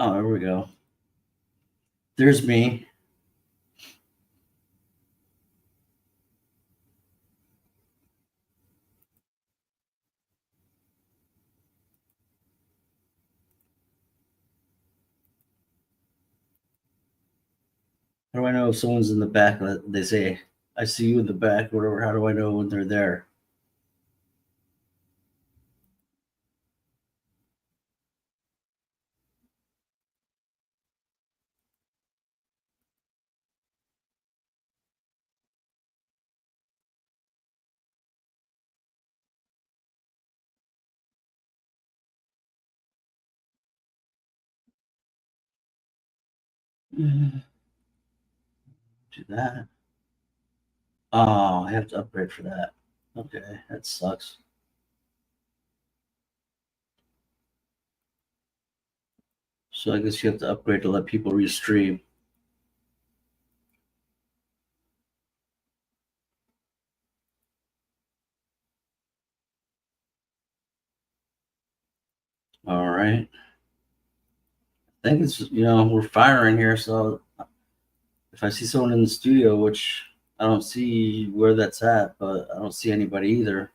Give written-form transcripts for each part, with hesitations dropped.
Oh, there we go. There's me. How do I know if someone's in the back? They say, I see you in the back, whatever. How do I know when they're there? Do that. Oh, I have to upgrade for that. Okay, that sucks. So I guess you have to upgrade to let people restream. All right. I think it's we're firing here, so if I see someone in the studio, which I don't see where that's at, but I don't see anybody either.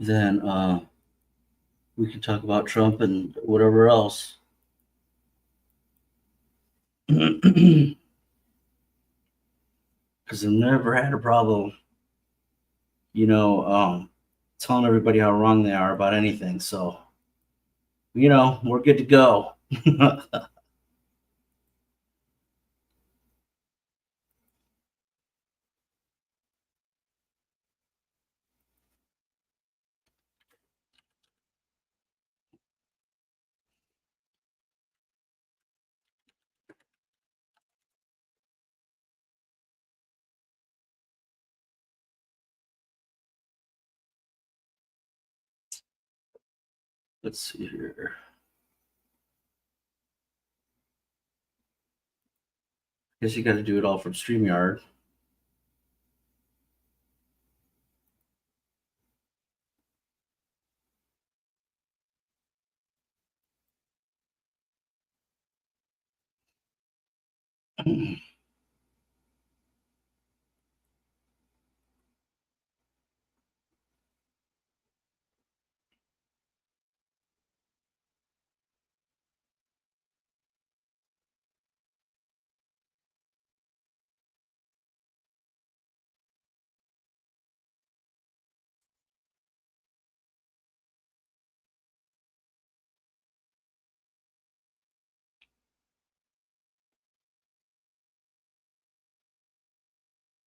Then we can talk about Trump and whatever else. Because I've never had a problem, you know, telling everybody how wrong they are about anything. So, we're good to go. Let's see here. Guess you got to do it all from StreamYard.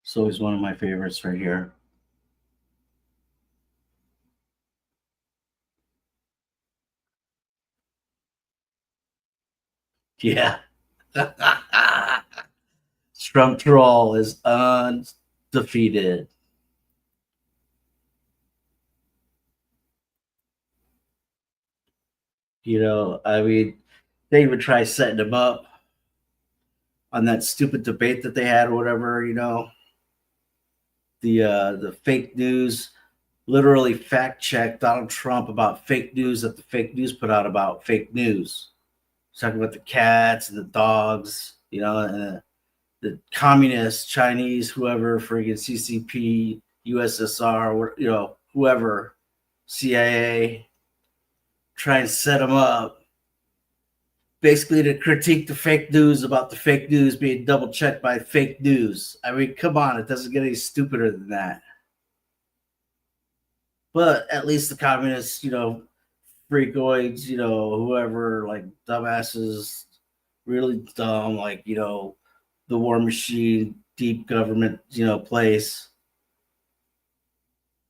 It's always one of my favorites right here. Yeah. Trump Troll is undefeated. I mean, they even try setting him up on that stupid debate that they had or whatever, the fake news literally fact checked Donald Trump about fake news that the fake news put out about fake news. Talking about the cats and the dogs, and the communists, Chinese, whoever, friggin' CCP, USSR, whoever, CIA, try and set them up basically to critique the fake news about the fake news being double checked by fake news. I mean, come on, it doesn't get any stupider than that. But at least the communists, freakoids, whoever, like dumbasses, really dumb, like, the war machine, deep government, place.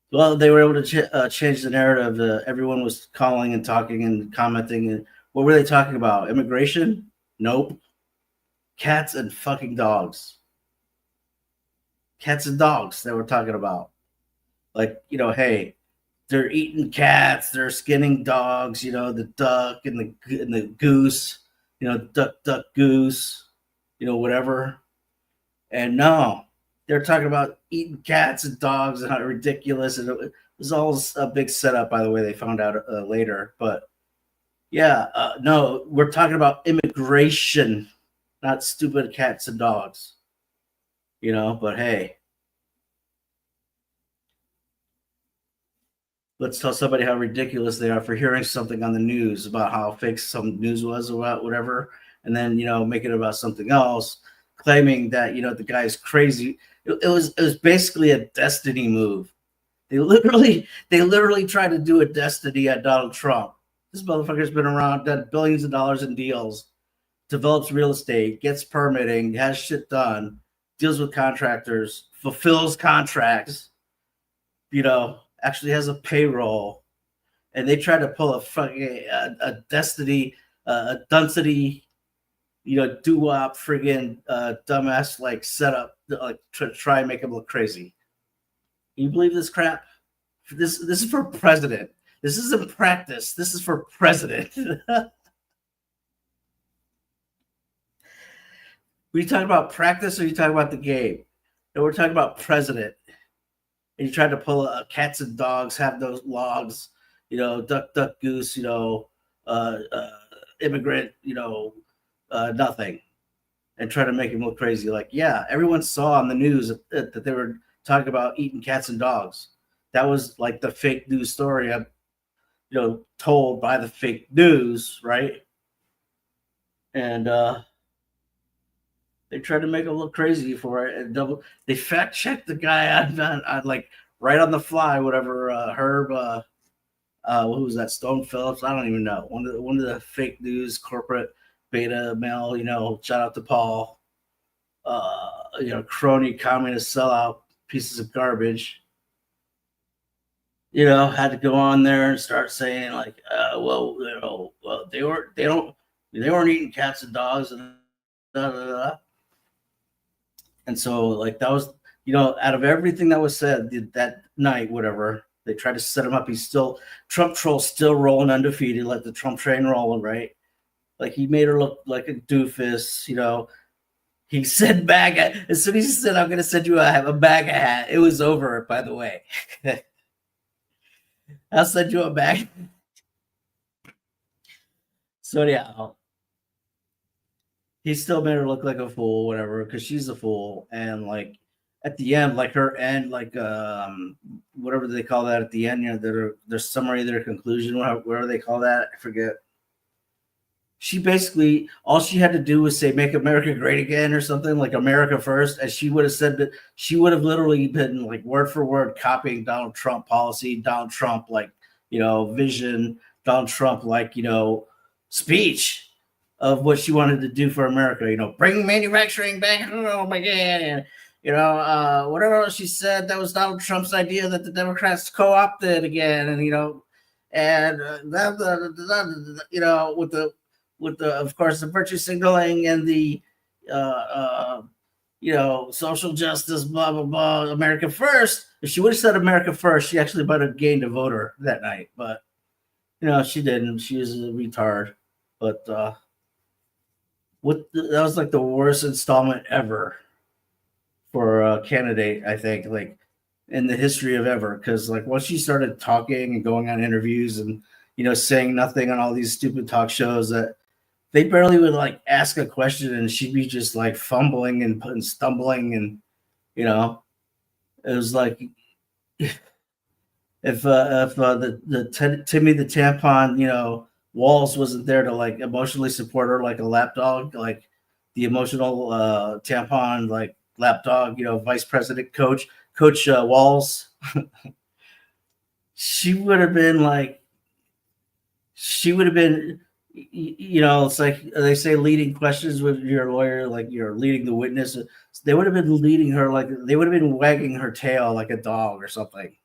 Well, they were able to change the narrative. Everyone was calling and talking and commenting. And what were they talking about? Immigration? Nope. Cats and fucking dogs. Cats and dogs they were talking about. Like, hey, they're eating cats, they're skinning dogs, the duck and the goose, duck, duck, goose, whatever. And no, They're talking about eating cats and dogs and how ridiculous, and it was all a big setup. By the way, they found out later, but yeah, no, we're talking about immigration, not stupid cats and dogs. But hey, let's tell somebody how ridiculous they are for hearing something on the news about how fake some news was about whatever, and then make it about something else, claiming that the guy's crazy. It was basically a destiny move. They literally tried to do a destiny at Donald Trump. This motherfucker's been around, done billions of dollars in deals, develops real estate, gets permitting, has shit done, deals with contractors, fulfills contracts, actually has a payroll, and they try to pull a fucking a destiny, a density, doo-wop friggin' dumbass like setup, like to try and make him look crazy. You believe this crap? This is for president. This isn't practice. This is for president. Were you talking about practice or are you talking about the game? No, we're talking about president. And you tried to pull cats and dogs, have those logs, duck, duck, goose, immigrant, nothing, and try to make him look crazy. Like, yeah, everyone saw on the news that they were talking about eating cats and dogs. That was like the fake news story, told by the fake news, right? And they tried to make him look crazy for it, and they fact checked the guy on like right on the fly, whatever. Herb, who was that? Stone Phillips? I don't even know. One of the fake news corporate beta male. Shout out to Paul. Crony, communist sellout pieces of garbage. Had to go on there and start saying like, well, they weren't eating cats and dogs and da da da. And so, like, that was, out of everything that was said that night, whatever, they tried to set him up. Trump troll still rolling undefeated, like the Trump train rolling, right? Like, he made her look like a doofus, He said MAGA. As soon as he said, I'm going to send you a MAGA hat, it was over, by the way. I'll send you a MAGA. So, yeah. He still made her look like a fool, whatever, because she's a fool. And like at the end, like her end, like whatever they call that at the end, their summary, their conclusion, whatever they call that, I forget. She basically all she had to do was say "Make America Great Again" or something like "America First," and she would have said that she would have literally been like word for word copying Donald Trump policy, Donald Trump like vision, Donald Trump like speech of what she wanted to do for America. Bring manufacturing back home again. Whatever else she said, that was Donald Trump's idea that the Democrats co-opted again, and and with the of course the virtue signaling and the social justice, blah blah blah, America First. If she would have said America First, she actually might have gained a voter that night, but she didn't. She was a retard. But that was like the worst installment ever for a candidate, I think, like in the history of ever. Because like once she started talking and going on interviews and saying nothing on all these stupid talk shows that they barely would like ask a question and she'd be just like fumbling and stumbling and it was like if Timmy the tampon Walls wasn't there to like emotionally support her like a lapdog, like the emotional tampon like lapdog, vice president coach Walls. She would have been it's like they say leading questions with your lawyer, like you're leading the witness. They would have been leading her like they would have been wagging her tail like a dog or something.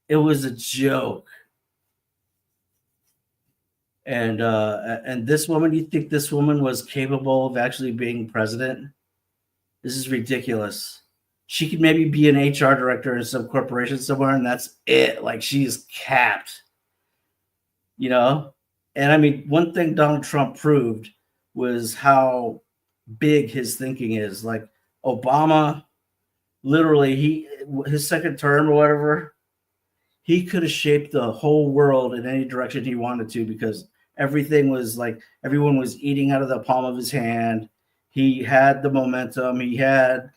It was a joke. And this woman, you think this woman was capable of actually being president? This is ridiculous. She could maybe be an HR director in some corporation somewhere, and that's it. Like she's capped, And I mean, one thing Donald Trump proved was how big his thinking is. Like Obama literally his second term or whatever, he could have shaped the whole world in any direction he wanted to because everything was like everyone was eating out of the palm of his hand. He had the momentum, he had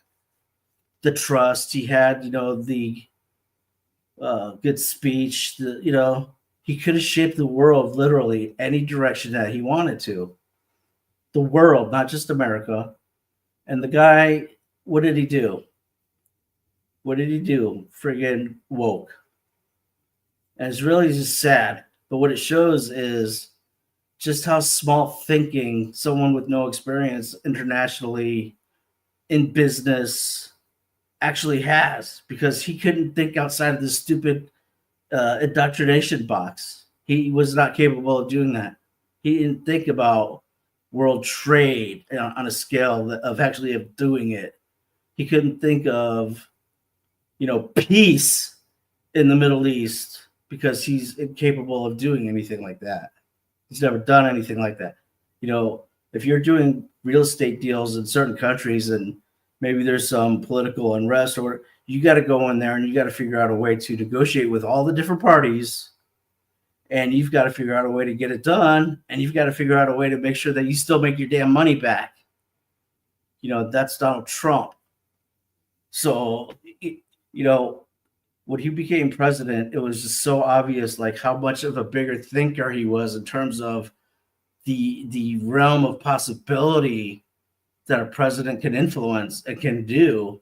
the trust, he had, the good speech, he could have shaped the world literally any direction that he wanted to. The world, not just America. And the guy, what did he do? What did he do? Friggin' woke. And it's really just sad. But what it shows is just how small thinking someone with no experience internationally in business actually has, because he couldn't think outside of this stupid indoctrination box. He was not capable of doing that. He didn't think about world trade on a scale of actually of doing it. He couldn't think of, peace in the Middle East because he's incapable of doing anything like that. He's never done anything like that. If you're doing real estate deals in certain countries and maybe there's some political unrest, or you got to go in there and you got to figure out a way to negotiate with all the different parties, and you've got to figure out a way to get it done, and you've got to figure out a way to make sure that you still make your damn money back. That's Donald Trump. So, when he became president, it was just so obvious, like how much of a bigger thinker he was in terms of the realm of possibility that a president can influence and can do,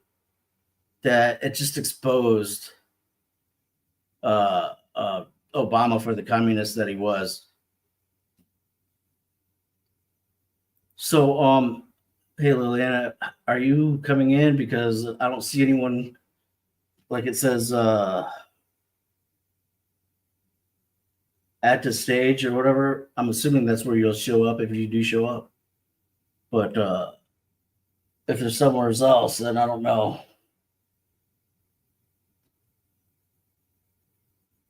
that it just exposed Obama for the communist that he was. So, hey, Lilliana, are you coming in? Because I don't see anyone, like it says, at the stage or whatever. I'm assuming that's where you'll show up if you do show up. But if there's somewhere else, then I don't know.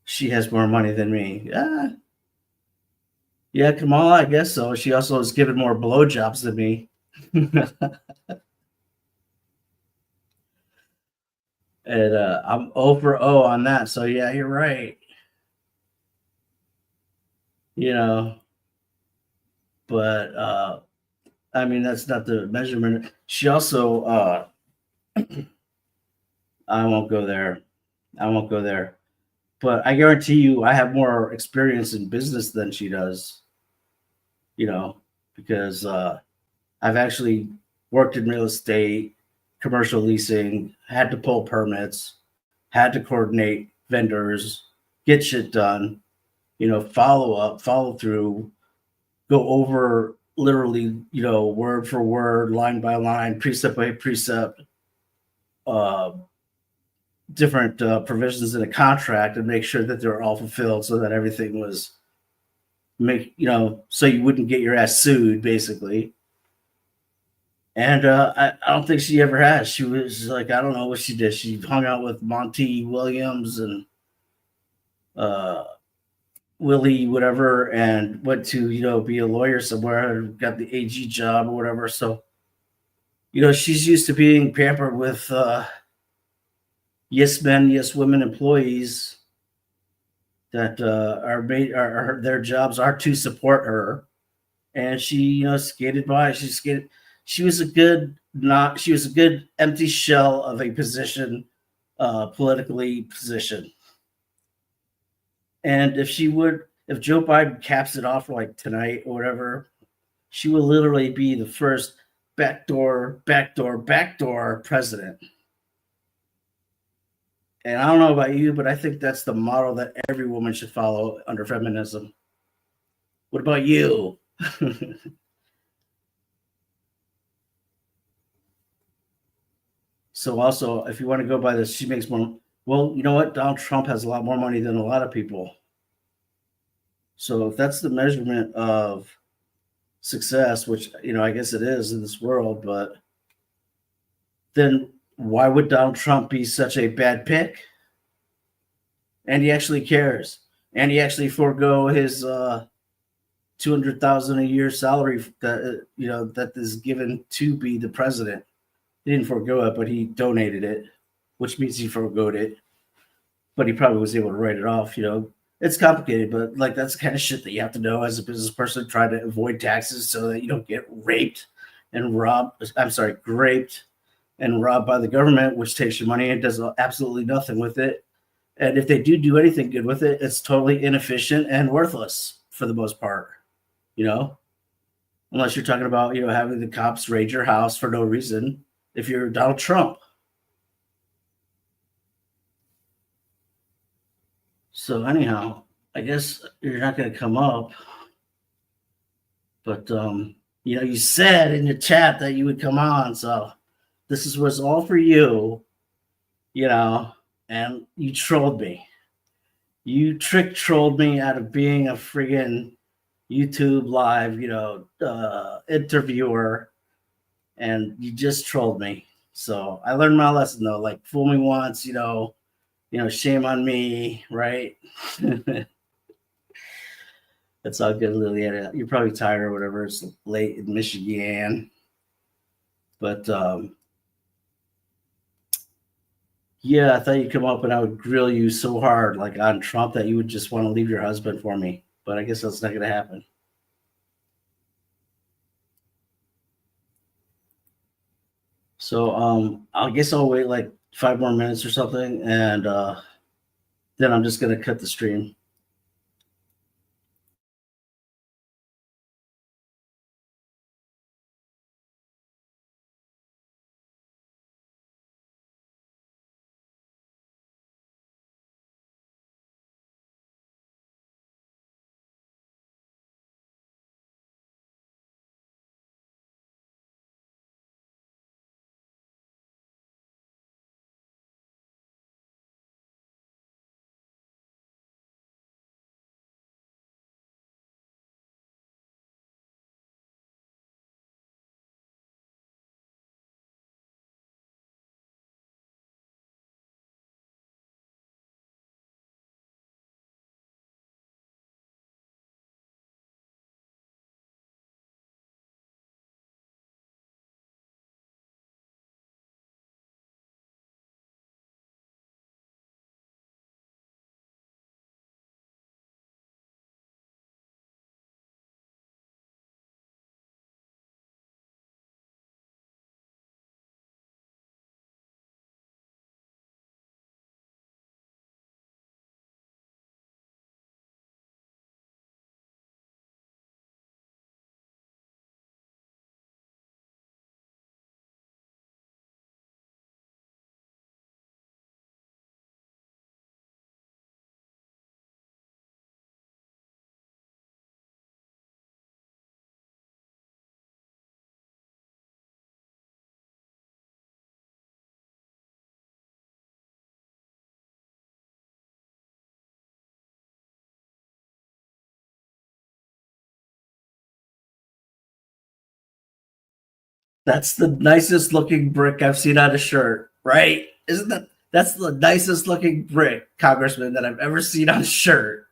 She has more money than me. Yeah, Kamala, I guess so. She also has given more blowjobs than me. And I'm 0 for 0 on that. So yeah, you're right. But I mean, that's not the measurement. She also I won't go there. But I guarantee you I have more experience in business than she does. Because I've actually worked in real estate, commercial leasing, had to pull permits, had to coordinate vendors, get shit done, follow up, follow through, go over literally, word for word, line by line, precept by precept, different provisions in a contract, and make sure that they're all fulfilled so that everything was so you wouldn't get your ass sued, basically. And I don't think she ever has. She was like, I don't know what she did. She hung out with Monty Williams and Willie whatever, and went to be a lawyer somewhere and got the AG job or whatever. So she's used to being pampered with yes men, yes women employees that are their jobs are to support her, and she skated by. She was a good empty shell of a position, politically position. And if Joe Biden caps it off like tonight or whatever, she will literally be the first backdoor president. And I don't know about you, but I think that's the model that every woman should follow under feminism. What about you? So also, if you want to go by this, she makes more. Well, you know what? Donald Trump has a lot more money than a lot of people. So if that's the measurement of success, which I guess it is in this world, but then why would Donald Trump be such a bad pick? And he actually cares, and he actually forego his $200,000 a year salary that is given to be the president. He didn't forego it, but he donated it. which means he forwrote it, but he probably was able to write it off. It's complicated, but like that's the kind of shit that you have to know as a business person trying to avoid taxes so that you don't get raped and robbed. I'm sorry, raped and robbed by the government, which takes your money and does absolutely nothing with it. And if they do anything good with it, it's totally inefficient and worthless for the most part, you know, unless you're talking about, having the cops raid your house for no reason if you're Donald Trump. So anyhow, I guess you're not going to come up, but you said in your chat that you would come on, so this was all for you, you know, and you trolled me. You trick trolled me out of being a friggin' YouTube live, interviewer, and you just trolled me. So I learned my lesson though. Like fool me once, shame on me, right? That's all good, Lilliana. You're probably tired or whatever. It's late in Michigan. But yeah, I thought you'd come up and I would grill you so hard, like on Trump, that you would just want to leave your husband for me. But I guess that's not going to happen. So I guess I'll wait like 5 more minutes or something, and then I'm just going to cut the stream. That's the nicest looking brick I've seen on a shirt, right? Isn't that's the nicest looking brick, Congressman, that I've ever seen on a shirt.